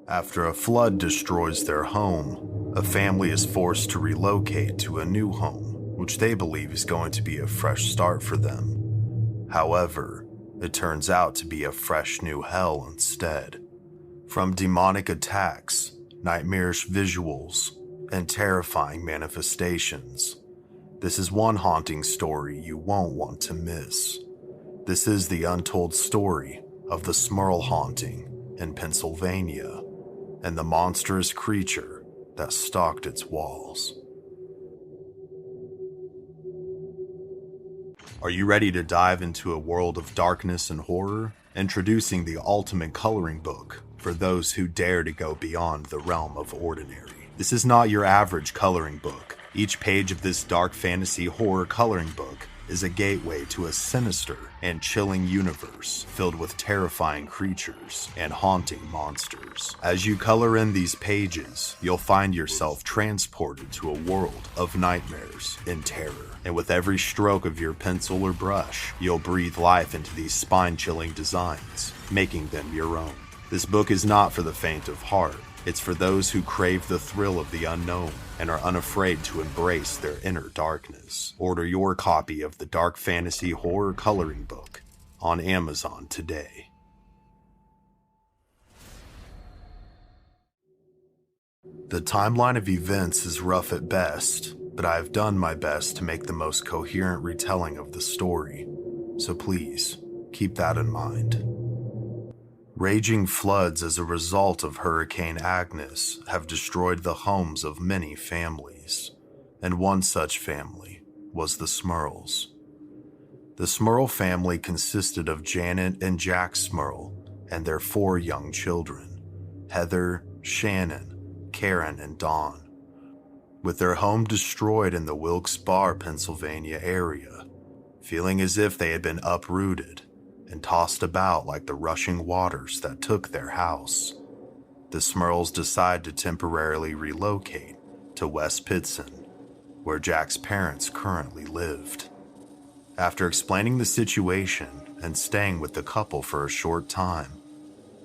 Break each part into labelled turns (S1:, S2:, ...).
S1: After a flood destroys their home, a family is forced to relocate to a new home, which they believe is going to be a fresh start for them. However, it turns out to be a fresh new hell instead. From demonic attacks, nightmarish visuals, and terrifying manifestations, this is one haunting story you won't want to miss. This is the untold story of the Smurl haunting in Pennsylvania and the monstrous creature that stalked its walls. Are you ready to dive into a world of darkness and horror? Introducing the ultimate coloring book for those who dare to go beyond the realm of ordinary. This is not your average coloring book. Each page of this dark fantasy horror coloring book is a gateway to a sinister and chilling universe filled with terrifying creatures and haunting monsters. As you color in these pages, you'll find yourself transported to a world of nightmares and terror. And with every stroke of your pencil or brush, you'll breathe life into these spine-chilling designs, making them your own. This book is not for the faint of heart. It's for those who crave the thrill of the unknown and are unafraid to embrace their inner darkness. Order your copy of the Dark Fantasy Horror Coloring Book on Amazon today. The timeline of events is rough at best, but I have done my best to make the most coherent retelling of the story, so please keep that in mind. Raging floods as a result of Hurricane Agnes have destroyed the homes of many families, and one such family was the Smurls. The Smurl family consisted of Janet and Jack Smurl and their 4 young children, Heather, Shannon, Karen, and Dawn. With their home destroyed in the Wilkes-Barre, Pennsylvania area, feeling as if they had been uprooted and tossed about like the rushing waters that took their house, the Smurls decide to temporarily relocate to West Pittston, where Jack's parents currently lived. After explaining the situation and staying with the couple for a short time,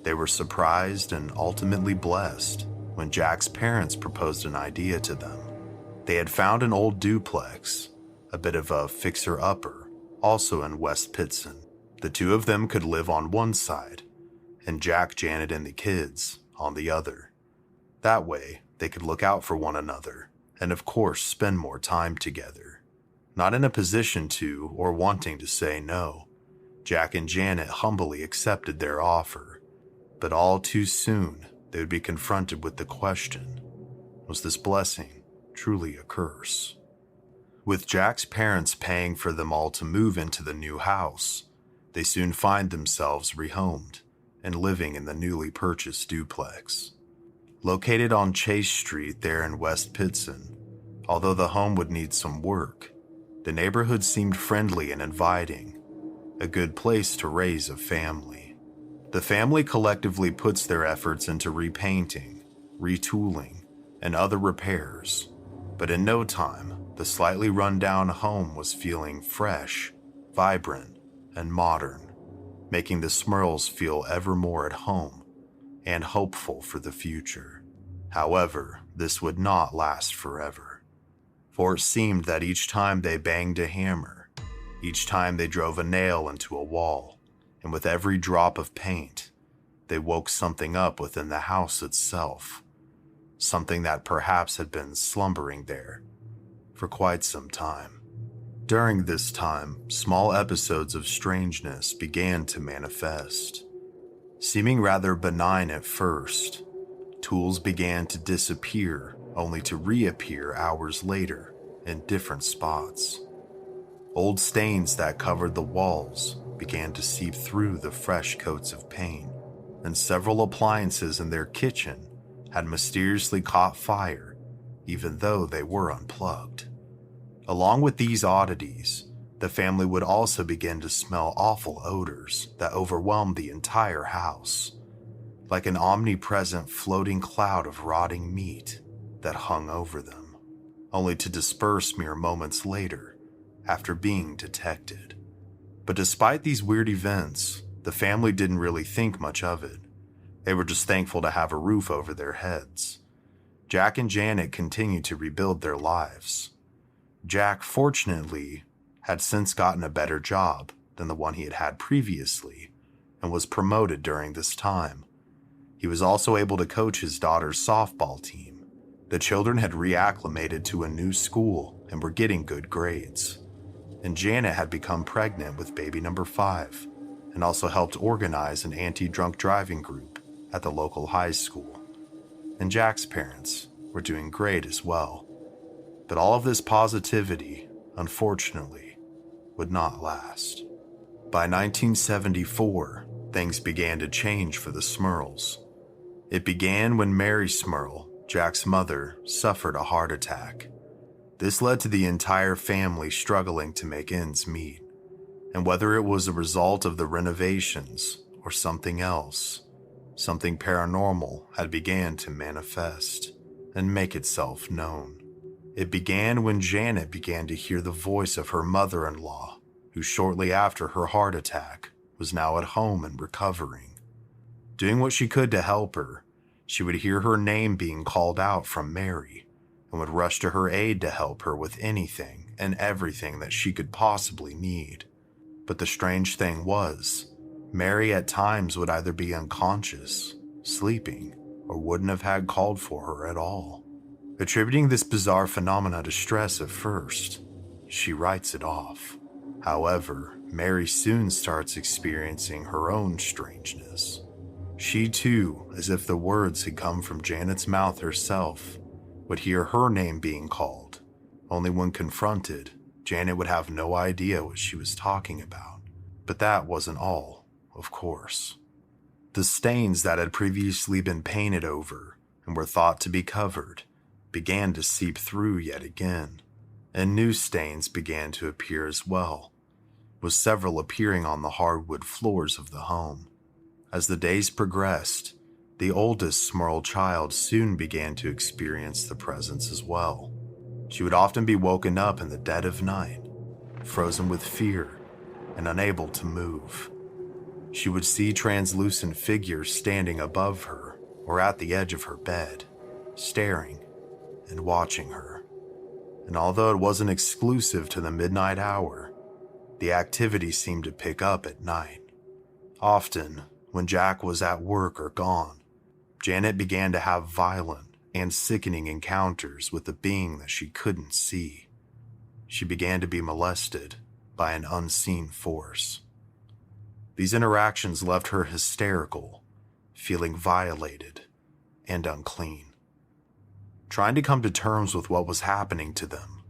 S1: they were surprised and ultimately blessed when Jack's parents proposed an idea to them. They had found an old duplex, a bit of a fixer-upper, also in West Pittston. The two of them could live on one side, and Jack, Janet, and the kids on the other. That way, they could look out for one another, and of course spend more time together. Not in a position to, or wanting to say no, Jack and Janet humbly accepted their offer, but all too soon they would be confronted with the question, was this blessing truly a curse? With Jack's parents paying for them all to move into the new house, they soon find themselves rehomed and living in the newly purchased duplex. Located on Chase Street there in West Pittston, although the home would need some work, the neighborhood seemed friendly and inviting, a good place to raise a family. The family collectively puts their efforts into repainting, retooling, and other repairs, but in no time, the slightly run-down home was feeling fresh, vibrant, and modern, making the Smurls feel ever more at home and hopeful for the future. However, this would not last forever, for it seemed that each time they banged a hammer, each time they drove a nail into a wall, and with every drop of paint, they woke something up within the house itself, something that perhaps had been slumbering there for quite some time. During this time, small episodes of strangeness began to manifest. Seeming rather benign at first, tools began to disappear only to reappear hours later in different spots. Old stains that covered the walls began to seep through the fresh coats of paint, and several appliances in their kitchen had mysteriously caught fire even though they were unplugged. Along with these oddities, the family would also begin to smell awful odors that overwhelmed the entire house, like an omnipresent floating cloud of rotting meat that hung over them, only to disperse mere moments later after being detected. But despite these weird events, the family didn't really think much of it. They were just thankful to have a roof over their heads. Jack and Janet continued to rebuild their lives. Jack, fortunately, had since gotten a better job than the one he had had previously and was promoted during this time. He was also able to coach his daughter's softball team. The children had reacclimated to a new school and were getting good grades. And Janet had become pregnant with baby number 5 and also helped organize an anti-drunk driving group at the local high school. And Jack's parents were doing great as well. But all of this positivity, unfortunately, would not last. By 1974, things began to change for the Smurls. It began when Mary Smurl, Jack's mother, suffered a heart attack. This led to the entire family struggling to make ends meet. And whether it was a result of the renovations or something else, something paranormal had began to manifest and make itself known. It began when Janet began to hear the voice of her mother-in-law, who shortly after her heart attack was now at home and recovering. Doing what she could to help her, she would hear her name being called out from Mary and would rush to her aid to help her with anything and everything that she could possibly need. But the strange thing was, Mary at times would either be unconscious, sleeping, or wouldn't have had called for her at all. Attributing this bizarre phenomena to stress at first, she writes it off. However, Mary soon starts experiencing her own strangeness. She too, as if the words had come from Janet's mouth herself, would hear her name being called. Only when confronted, Janet would have no idea what she was talking about. But that wasn't all, of course. The stains that had previously been painted over and were thought to be covered began to seep through yet again, and new stains began to appear as well, with several appearing on the hardwood floors of the home. As the days progressed, the oldest Smurl child soon began to experience the presence as well. She would often be woken up in the dead of night, frozen with fear and unable to move. She would see translucent figures standing above her or at the edge of her bed, staring and watching her. And although it wasn't exclusive to the midnight hour, the activity seemed to pick up at night. Often, when Jack was at work or gone, Janet began to have violent and sickening encounters with a being that she couldn't see. She began to be molested by an unseen force. These interactions left her hysterical, feeling violated and unclean. Trying to come to terms with what was happening to them,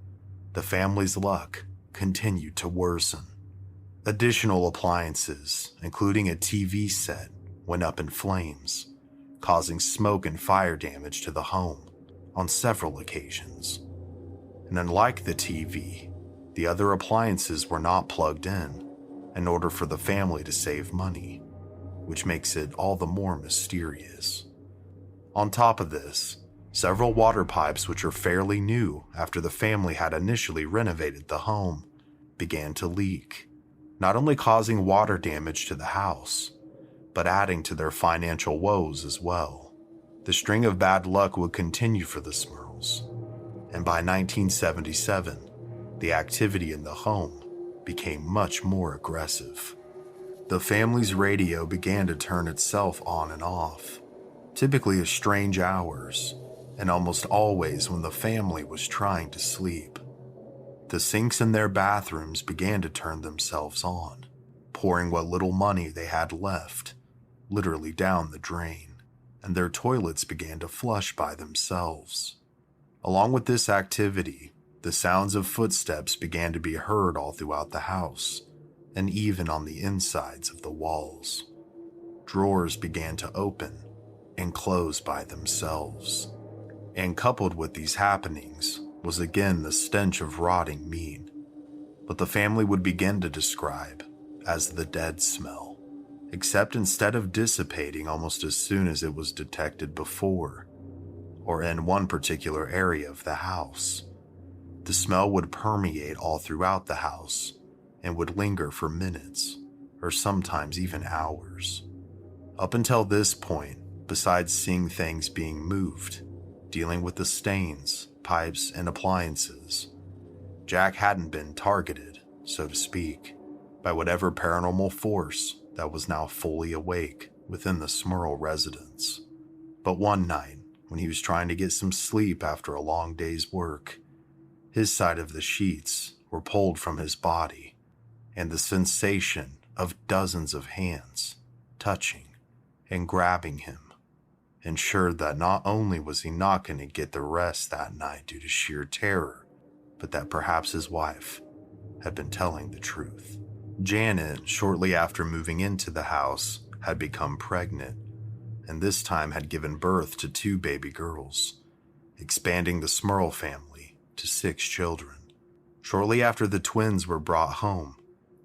S1: the family's luck continued to worsen. Additional appliances, including a TV set, went up in flames, causing smoke and fire damage to the home on several occasions. And unlike the TV, the other appliances were not plugged in order for the family to save money, which makes it all the more mysterious. On top of this, several water pipes, which are fairly new after the family had initially renovated the home, began to leak, not only causing water damage to the house, but adding to their financial woes as well. The string of bad luck would continue for the Smurls, and by 1977, the activity in the home became much more aggressive. The family's radio began to turn itself on and off, typically at strange hours, and almost always when the family was trying to sleep. The sinks in their bathrooms began to turn themselves on, pouring what little money they had left literally down the drain, and their toilets began to flush by themselves. Along with this activity, the sounds of footsteps began to be heard all throughout the house, and even on the insides of the walls. Drawers began to open and close by themselves. And coupled with these happenings was again the stench of rotting meat, what the family would begin to describe as the dead smell, except instead of dissipating almost as soon as it was detected before, or in one particular area of the house, the smell would permeate all throughout the house and would linger for minutes, or sometimes even hours. Up until this point, besides seeing things being moved, dealing with the stains, pipes, and appliances, Jack hadn't been targeted, so to speak, by whatever paranormal force that was now fully awake within the Smurl residence. But one night, when he was trying to get some sleep after a long day's work, his side of the sheets were pulled from his body, and the sensation of dozens of hands touching and grabbing him ensured that not only was he not going to get the rest that night due to sheer terror, but that perhaps his wife had been telling the truth. Janet, shortly after moving into the house, had become pregnant, and this time had given birth to 2 baby girls, expanding the Smurl family to 6 children. Shortly after the twins were brought home,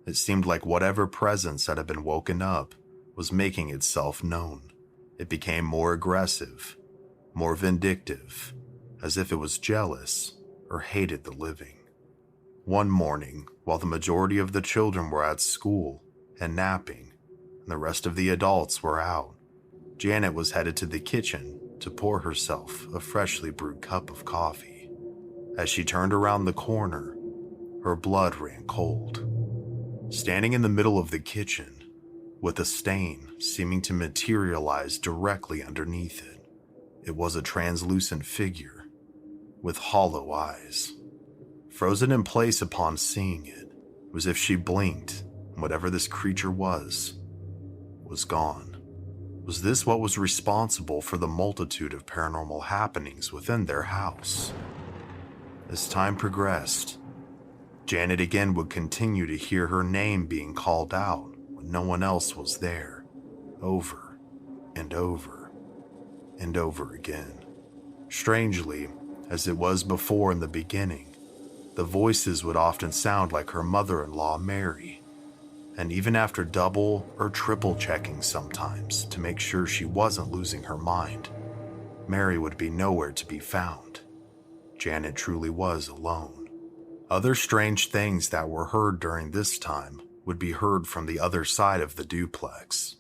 S1: it seemed like whatever presence that had been woken up was making itself known. It became more aggressive, more vindictive, as if it was jealous or hated the living. One morning, while the majority of the children were at school and napping, and the rest of the adults were out, Janet was headed to the kitchen to pour herself a freshly brewed cup of coffee. As she turned around the corner, her blood ran cold. Standing in the middle of the kitchen, with a stain seeming to materialize directly underneath it, it was a translucent figure with hollow eyes. Frozen in place upon seeing it, it was if she blinked and whatever this creature was gone. Was this what was responsible for the multitude of paranormal happenings within their house? As time progressed, Janet again would continue to hear her name being called out when no one else was there, over and over and over again. Strangely, as it was before in the beginning, the voices would often sound like her mother-in-law, Mary, and even after double or triple checking sometimes to make sure she wasn't losing her mind, Mary would be nowhere to be found. Janet truly was alone. Other strange things that were heard during this time would be heard from the other side of the duplex.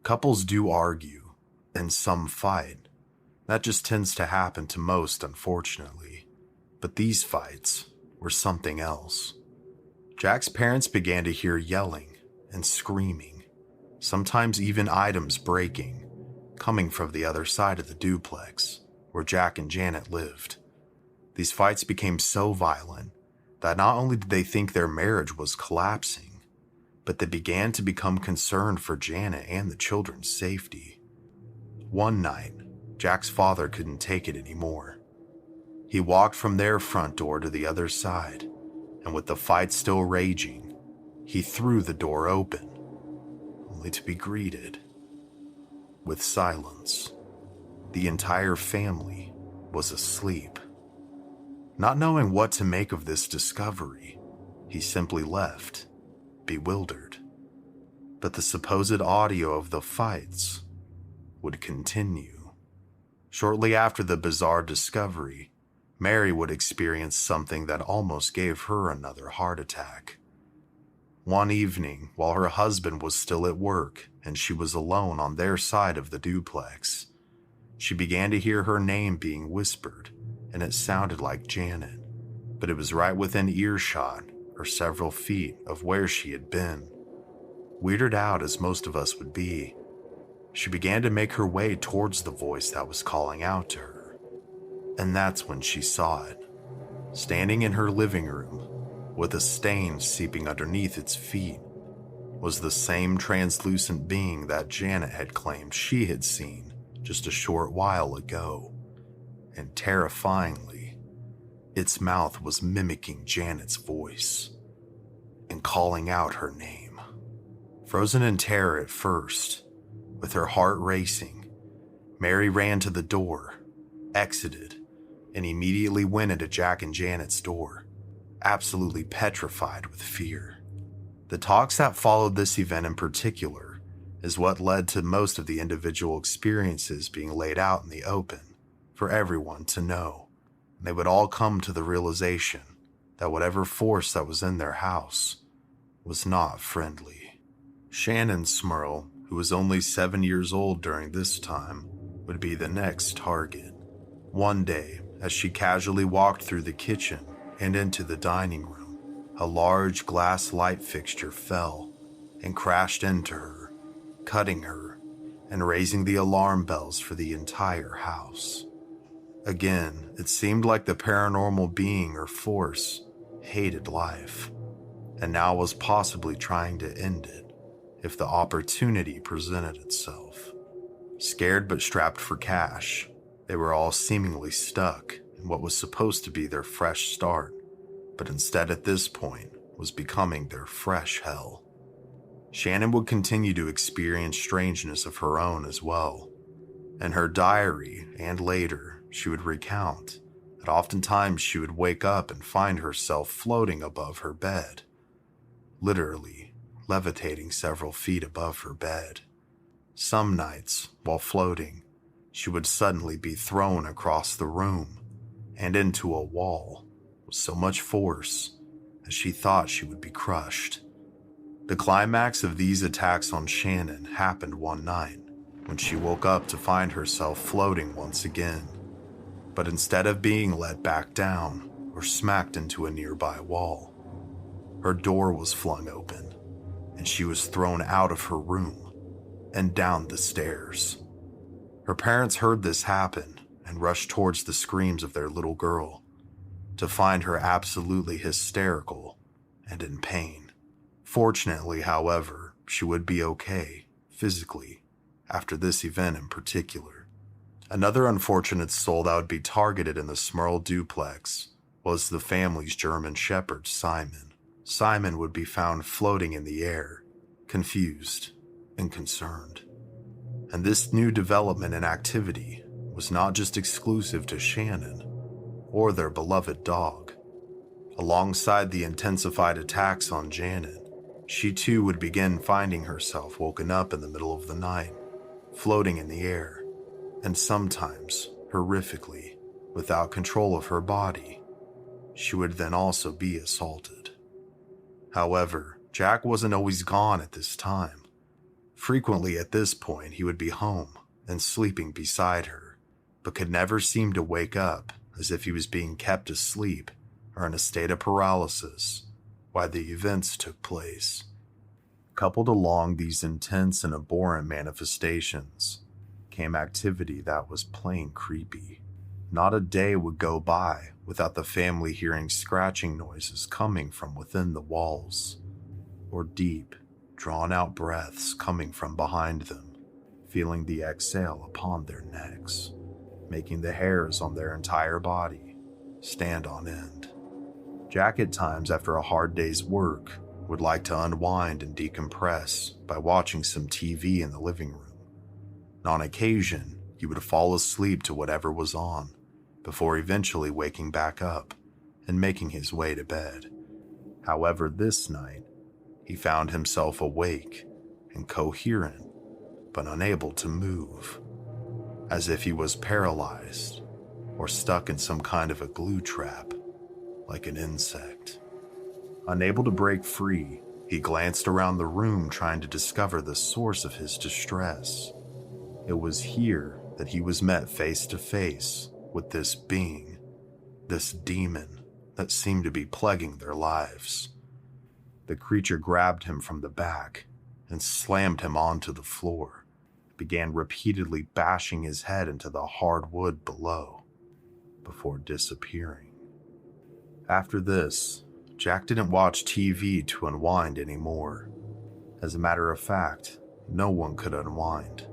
S1: Couples do argue, and some fight. That just tends to happen to most, unfortunately. But these fights were something else. Jack's parents began to hear yelling and screaming, sometimes even items breaking, coming from the other side of the duplex, where Jack and Janet lived. These fights became so violent that not only did they think their marriage was collapsing, but they began to become concerned for Janet and the children's safety. One night, Jack's father couldn't take it anymore. He walked from their front door to the other side, and with the fight still raging, he threw the door open, only to be greeted with silence. The entire family was asleep. Not knowing what to make of this discovery, he simply left, bewildered. But the supposed audio of the fights would continue. Shortly after the bizarre discovery, Mary would experience something that almost gave her another heart attack. One evening, while her husband was still at work and she was alone on their side of the duplex, she began to hear her name being whispered, and it sounded like Janet, but it was right within earshot or several feet of where she had been. Weirded out as most of us would be, she began to make her way towards the voice that was calling out to her. And that's when she saw it, standing in her living room, with a stain seeping underneath its feet, was the same translucent being that Janet had claimed she had seen just a short while ago. And terrifyingly, its mouth was mimicking Janet's voice and calling out her name. Frozen in terror at first, with her heart racing, Mary ran to the door, exited, and immediately went into Jack and Janet's door, absolutely petrified with fear. The talks that followed this event in particular is what led to most of the individual experiences being laid out in the open for everyone to know. They would all come to the realization that whatever force that was in their house was not friendly. Shannon Smurl, who was only 7 years old during this time, would be the next target. One day, as she casually walked through the kitchen and into the dining room, a large glass light fixture fell and crashed into her, cutting her and raising the alarm bells for the entire house. Again, it seemed like the paranormal being or force hated life, and now was possibly trying to end it if the opportunity presented itself. Scared but strapped for cash, they were all seemingly stuck in what was supposed to be their fresh start, but instead at this point was becoming their fresh hell. Shannon would continue to experience strangeness of her own as well. In her diary and later, she would recount that oftentimes she would wake up and find herself floating above her bed, literally levitating several feet above her bed. Some nights, while floating, she would suddenly be thrown across the room and into a wall with so much force that she thought she would be crushed. The climax of these attacks on Shannon happened one night when she woke up to find herself floating once again. But instead of being let back down or smacked into a nearby wall, her door was flung open and she was thrown out of her room and down the stairs. Her parents heard this happen and rushed towards the screams of their little girl to find her absolutely hysterical and in pain. Fortunately, however, she would be okay, physically, after this event in particular. Another unfortunate soul that would be targeted in the Smurl duplex was the family's German Shepherd, Simon. Simon would be found floating in the air, confused and concerned. And this new development and activity was not just exclusive to Shannon or their beloved dog. Alongside the intensified attacks on Janet, she too would begin finding herself woken up in the middle of the night, floating in the air, and sometimes, horrifically, without control of her body. She would then also be assaulted. However, Jack wasn't always gone at this time. Frequently at this point, he would be home and sleeping beside her, but could never seem to wake up, as if he was being kept asleep or in a state of paralysis while the events took place. Coupled along these intense and abhorrent manifestations came activity that was plain creepy. Not a day would go by without the family hearing scratching noises coming from within the walls, or deep, drawn-out breaths coming from behind them, feeling the exhale upon their necks, making the hairs on their entire body stand on end. Jack at times after a hard day's work would like to unwind and decompress by watching some TV in the living room. On occasion, he would fall asleep to whatever was on, before eventually waking back up and making his way to bed. However, this night, he found himself awake and coherent, but unable to move, as if he was paralyzed or stuck in some kind of a glue trap, like an insect. Unable to break free, he glanced around the room trying to discover the source of his distress. It was here that he was met face to face with this being, this demon that seemed to be plaguing their lives. The creature grabbed him from the back and slammed him onto the floor, began repeatedly bashing his head into the hard wood below, before disappearing. After this, Jack didn't watch TV to unwind anymore. As a matter of fact, no one could unwind.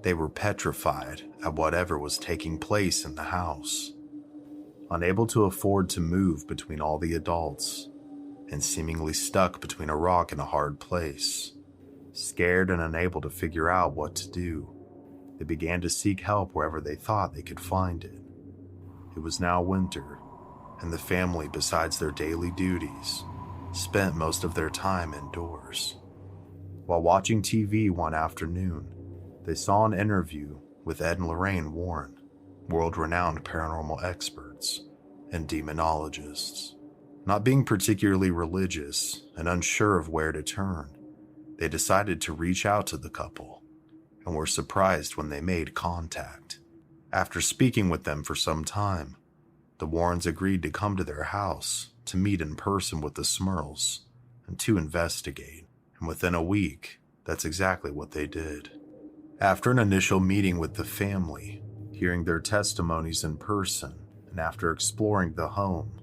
S1: They were petrified at whatever was taking place in the house. Unable to afford to move between all the adults, and seemingly stuck between a rock and a hard place, scared and unable to figure out what to do, they began to seek help wherever they thought they could find it. It was now winter, and the family, besides their daily duties, spent most of their time indoors. While watching TV one afternoon, they saw an interview with Ed and Lorraine Warren, world-renowned paranormal experts and demonologists. Not being particularly religious and unsure of where to turn, They decided to reach out to the couple and were surprised when they made contact. After speaking with them for some time, the Warrens agreed to come to their house to meet in person with the Smurls and to investigate. And within a week, that's exactly what they did. After an initial meeting with the family, hearing their testimonies in person, and after exploring the home,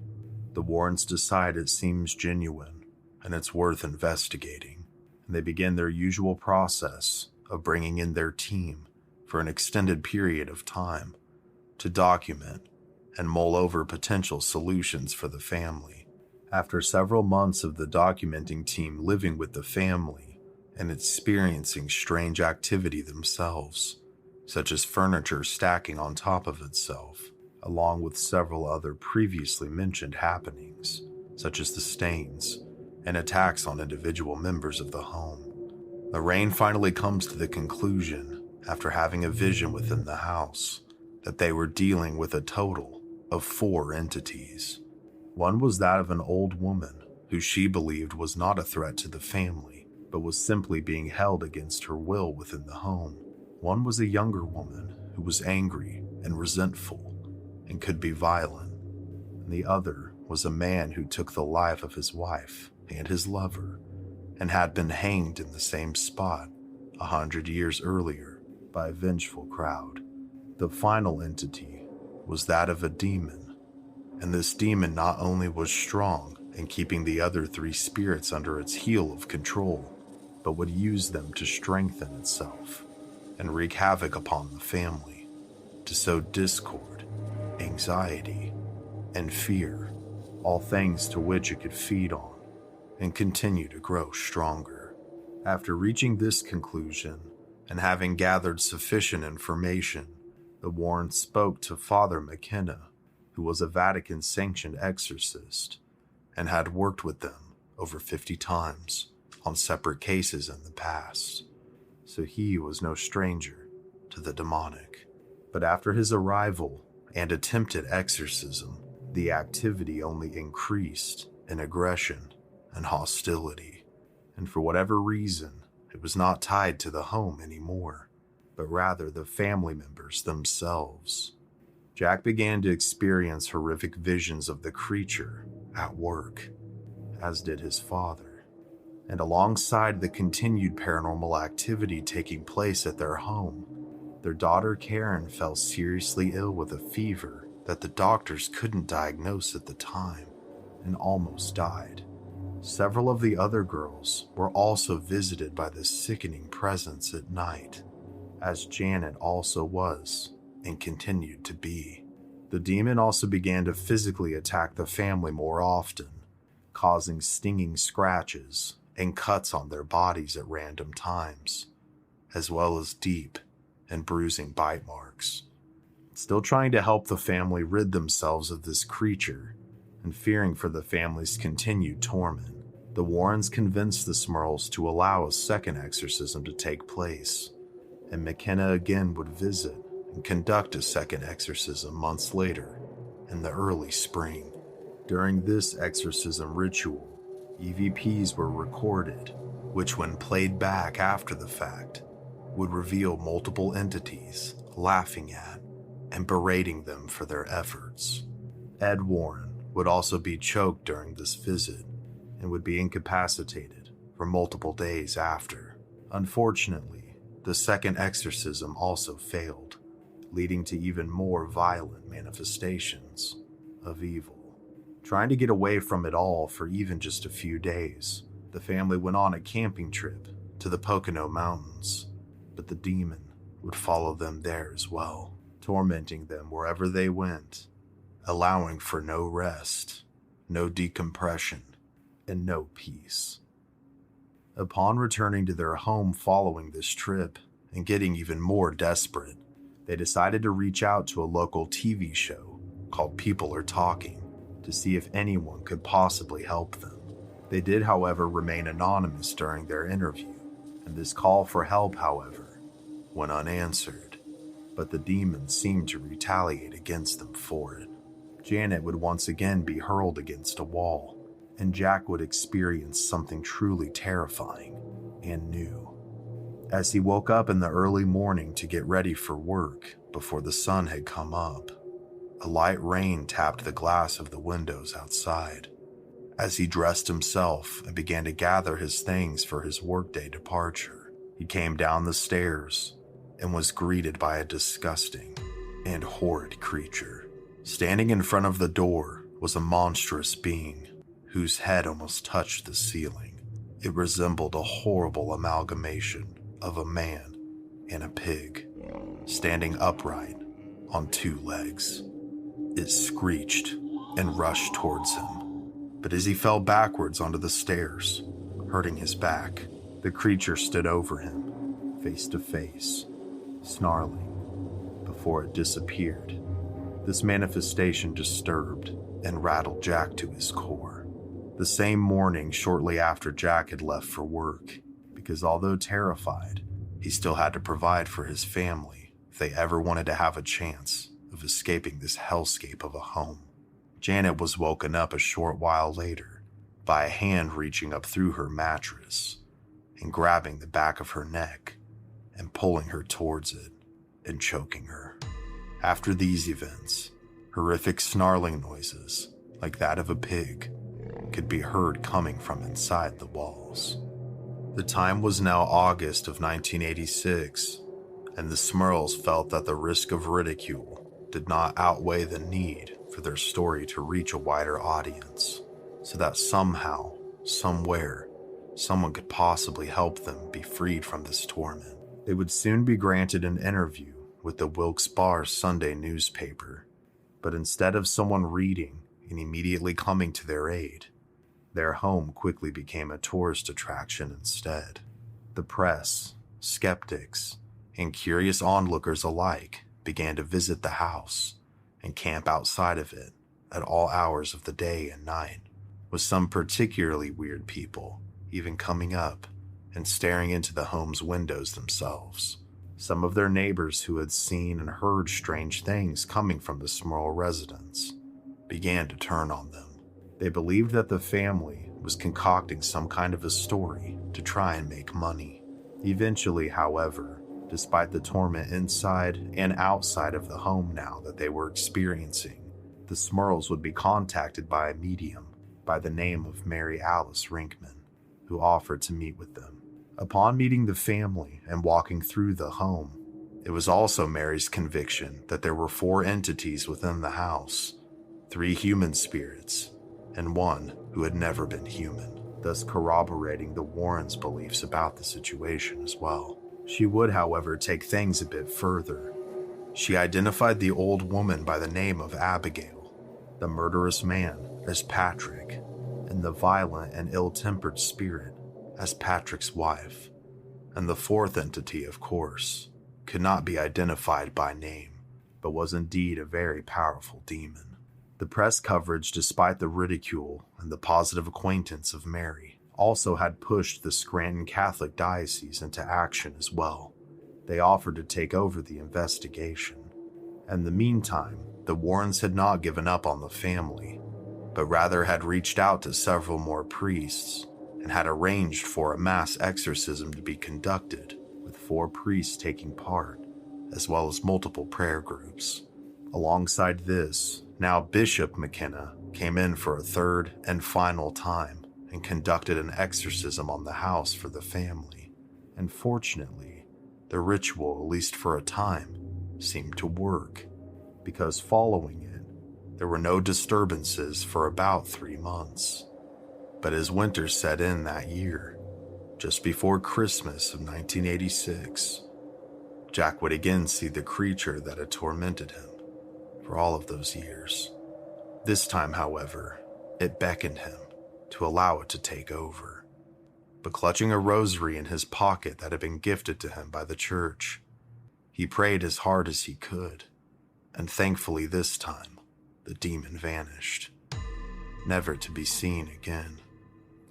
S1: the Warrens decide it seems genuine and it's worth investigating. And they begin their usual process of bringing in their team for an extended period of time to document and mull over potential solutions for the family. After several months of the documenting team living with the family and experiencing strange activity themselves, such as furniture stacking on top of itself, along with several other previously mentioned happenings, such as the stains and attacks on individual members of the home, Lorraine finally comes to the conclusion, after having a vision within the house, that they were dealing with a total of 4 entities. One was that of an old woman who she believed was not a threat to the family, but was simply being held against her will within the home. One was a younger woman who was angry and resentful and could be violent. And the other was a man who took the life of his wife and his lover and had been hanged in the same spot 100 years earlier by a vengeful crowd. The final entity was that of a demon, and this demon not only was strong in keeping the other 3 spirits under its heel of control, but would use them to strengthen itself and wreak havoc upon the family, to sow discord, anxiety, and fear, all things to which it could feed on and continue to grow stronger. After reaching this conclusion, and having gathered sufficient information, the Warrens spoke to Father McKenna, who was a Vatican-sanctioned exorcist and had worked with them over 50 times on separate cases in the past. So he was no stranger to the demonic. But after his arrival and attempted exorcism, the activity only increased in aggression and hostility. And for whatever reason, it was not tied to the home anymore, but rather the family members themselves. Jack began to experience horrific visions of the creature at work, as did his father. And alongside the continued paranormal activity taking place at their home, their daughter Karen fell seriously ill with a fever that the doctors couldn't diagnose at the time and almost died. Several of the other girls were also visited by this sickening presence at night, as Janet also was and continued to be. The demon also began to physically attack the family more often, causing stinging scratches and cuts on their bodies at random times, as well as deep and bruising bite marks. Still trying to help the family rid themselves of this creature, and fearing for the family's continued torment, the Warrens convinced the Smurls to allow a second exorcism to take place, and McKenna again would visit and conduct a second exorcism months later in the early spring. During this exorcism ritual, EVPs were recorded, which when played back after the fact, would reveal multiple entities laughing at and berating them for their efforts. Ed Warren would also be choked during this visit and would be incapacitated for multiple days after. Unfortunately, the second exorcism also failed, leading to even more violent manifestations of evil. Trying to get away from it all for even just a few days, the family went on a camping trip to the Pocono Mountains, but the demon would follow them there as well, tormenting them wherever they went, allowing for no rest, no decompression, and no peace. Upon returning to their home following this trip and getting even more desperate, they decided to reach out to a local TV show called People Are Talking to see if anyone could possibly help them. They did, however, remain anonymous during their interview, and this call for help, however, went unanswered, but the demons seemed to retaliate against them for it. Janet would once again be hurled against a wall, and Jack would experience something truly terrifying and new. As he woke up in the early morning to get ready for work before the sun had come up, a light rain tapped the glass of the windows outside. As he dressed himself and began to gather his things for his workday departure, he came down the stairs and was greeted by a disgusting and horrid creature. Standing in front of the door was a monstrous being whose head almost touched the ceiling. It resembled a horrible amalgamation of a man and a pig, standing upright on two legs. It screeched and rushed towards him, but as he fell backwards onto the stairs, hurting his back, the creature stood over him, face to face, snarling, before it disappeared. This manifestation disturbed and rattled Jack to his core. The same morning, shortly after Jack had left for work, because although terrified, he still had to provide for his family if they ever wanted to have a chance of escaping this hellscape of a home. Janet was woken up a short while later by a hand reaching up through her mattress and grabbing the back of her neck and pulling her towards it and choking her. After these events, horrific snarling noises, like that of a pig, could be heard coming from inside the walls. The time was now August of 1986, and the Smurls felt that the risk of ridicule did not outweigh the need for their story to reach a wider audience, so that somehow, somewhere, someone could possibly help them be freed from this torment. They would soon be granted an interview with the Wilkes-Barre Sunday newspaper, but instead of someone reading and immediately coming to their aid, their home quickly became a tourist attraction instead. The press, skeptics, and curious onlookers alike began to visit the house and camp outside of it at all hours of the day and night, with some particularly weird people even coming up and staring into the home's windows themselves. Some of their neighbors who had seen and heard strange things coming from the Smurl residence began to turn on them. They believed that the family was concocting some kind of a story to try and make money. Eventually, however, despite the torment inside and outside of the home now that they were experiencing, the Smurls would be contacted by a medium by the name of Mary Alice Rinkman, who offered to meet with them. Upon meeting the family and walking through the home, it was also Mary's conviction that there were 4 entities within the house, 3 human spirits, and 1 who had never been human, thus corroborating the Warrens' beliefs about the situation as well. She would, however, take things a bit further. She identified the old woman by the name of Abigail, the murderous man as Patrick, and the violent and ill-tempered spirit as Patrick's wife. And the 4th entity, of course, could not be identified by name, but was indeed a very powerful demon. The press coverage, despite the ridicule and the positive acquaintance of Mary, also had pushed the Scranton Catholic Diocese into action as well. They offered to take over the investigation. In the meantime, the Warrens had not given up on the family, but rather had reached out to several more priests and had arranged for a mass exorcism to be conducted, with 4 priests taking part, as well as multiple prayer groups. Alongside this, now Bishop McKenna came in for a 3rd and final time and conducted an exorcism on the house for the family. And fortunately, the ritual, at least for a time, seemed to work, because following it, there were no disturbances for about 3 months. But as winter set in that year, just before Christmas of 1986, Jack would again see the creature that had tormented him for all of those years. This time, however, it beckoned him to allow it to take over. But clutching a rosary in his pocket that had been gifted to him by the church, he prayed as hard as he could, and thankfully this time, the demon vanished, never to be seen again.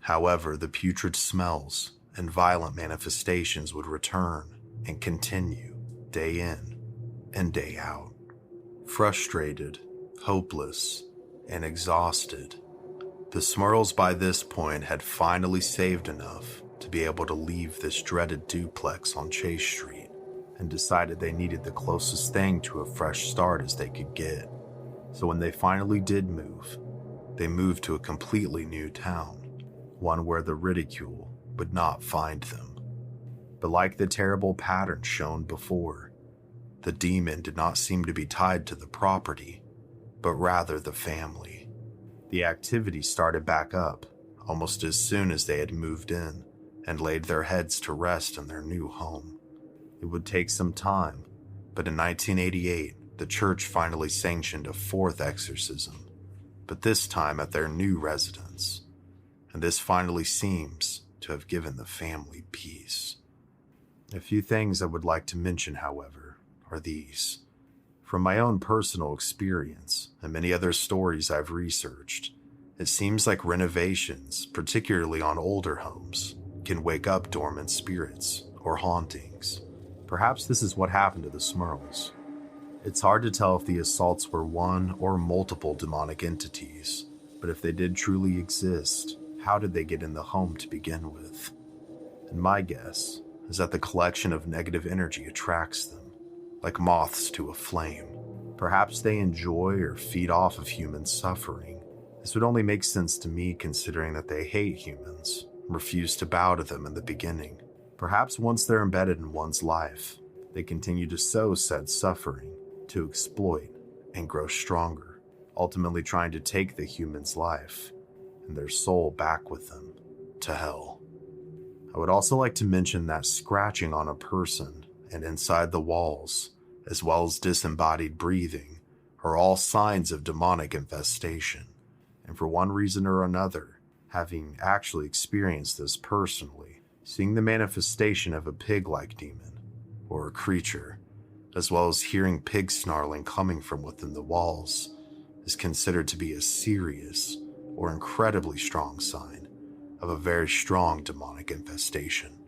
S1: However, the putrid smells and violent manifestations would return and continue day in and day out. Frustrated, hopeless, and exhausted, the Smurls by this point had finally saved enough to be able to leave this dreaded duplex on Chase Street and decided they needed the closest thing to a fresh start as they could get. So when they finally did move, they moved to a completely new town, one where the ridicule would not find them. But like the terrible pattern shown before, the demon did not seem to be tied to the property, but rather the family. The activity started back up almost as soon as they had moved in and laid their heads to rest in their new home. It would take some time, but in 1988, the church finally sanctioned a fourth exorcism, but this time at their new residence. And this finally seems to have given the family peace. A few things I would like to mention, however, are these. From my own personal experience and many other stories I've researched, it seems like renovations, particularly on older homes, can wake up dormant spirits or hauntings. Perhaps this is what happened to the Smurls. It's hard to tell if the assaults were one or multiple demonic entities, but if they did truly exist, how did they get in the home to begin with? And my guess is that the collection of negative energy attracts them, like moths to a flame. Perhaps they enjoy or feed off of human suffering. This would only make sense to me considering that they hate humans, refuse to bow to them in the beginning. Perhaps once they're embedded in one's life, they continue to sow said suffering, to exploit and grow stronger, ultimately trying to take the human's life and their soul back with them to hell. I would also like to mention that scratching on a person and inside the walls, as well as disembodied breathing, are all signs of demonic infestation. And for one reason or another, having actually experienced this personally, seeing the manifestation of a pig-like demon or a creature, as well as hearing pig snarling coming from within the walls, is considered to be a serious or incredibly strong sign of a very strong demonic infestation.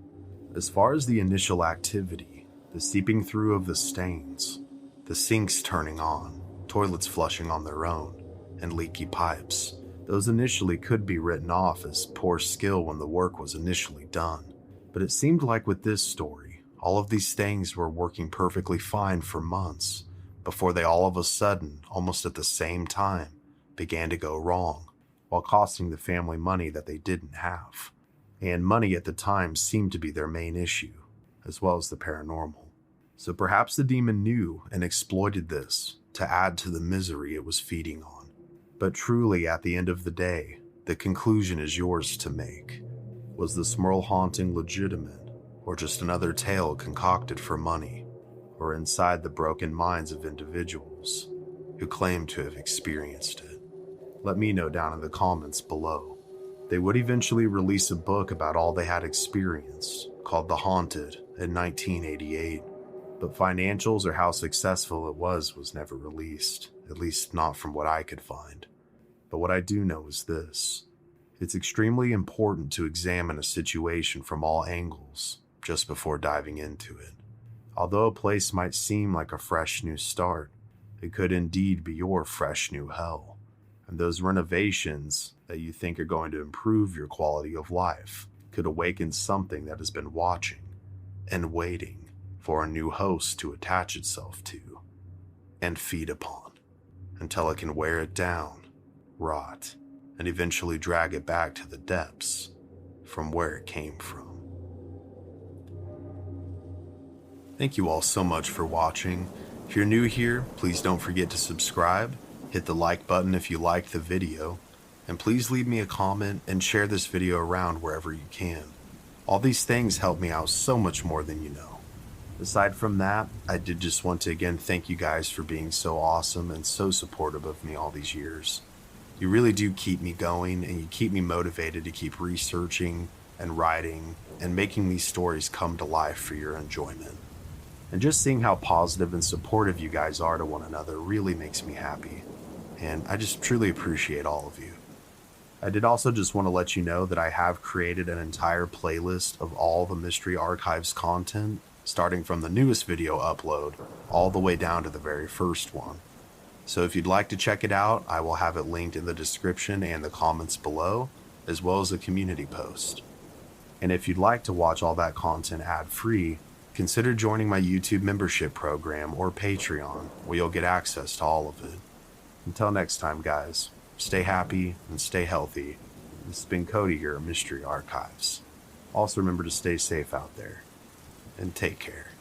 S1: As far as the initial activity, the seeping through of the stains, the sinks turning on, toilets flushing on their own, and leaky pipes, those initially could be written off as poor skill when the work was initially done. But it seemed like with this story, all of these things were working perfectly fine for months before they all of a sudden, almost at the same time, began to go wrong, while costing the family money that they didn't have. And money at the time seemed to be their main issue, as well as the paranormal. So perhaps the demon knew and exploited this to add to the misery it was feeding on. But truly, at the end of the day, the conclusion is yours to make. Was the Smurl haunting legitimate, or just another tale concocted for money, or inside the broken minds of individuals who claim to have experienced it? Let me know down in the comments below. They would eventually release a book about all they had experienced, called The Haunted, in 1988, but financials or how successful it was never released, at least not from what I could find. But what I do know is this. It's extremely important to examine a situation from all angles just before diving into it. Although a place might seem like a fresh new start, it could indeed be your fresh new hell. And those renovations that you think are going to improve your quality of life could awaken something that has been watching and waiting for a new host to attach itself to and feed upon until it can wear it down, rot, and eventually drag it back to the depths from where it came from. Thank you all so much for watching. If you're new here, please don't forget to subscribe, hit the like button if you liked the video, and please leave me a comment and share this video around wherever you can. All these things help me out so much more than you know. Aside from that, I did just want to again thank you guys for being so awesome and so supportive of me all these years. You really do keep me going, and you keep me motivated to keep researching and writing and making these stories come to life for your enjoyment. And just seeing how positive and supportive you guys are to one another really makes me happy. And I just truly appreciate all of you. I did also just want to let you know that I have created an entire playlist of all the Mystery Archives content, starting from the newest video upload all the way down to the very first one. So if you'd like to check it out, I will have it linked in the description and the comments below, as well as a community post. And if you'd like to watch all that content ad-free, consider joining my YouTube membership program or Patreon, where you'll get access to all of it. Until next time, guys, stay happy and stay healthy. This has been Cody here at Mystery Archives. Also remember to stay safe out there, and take care.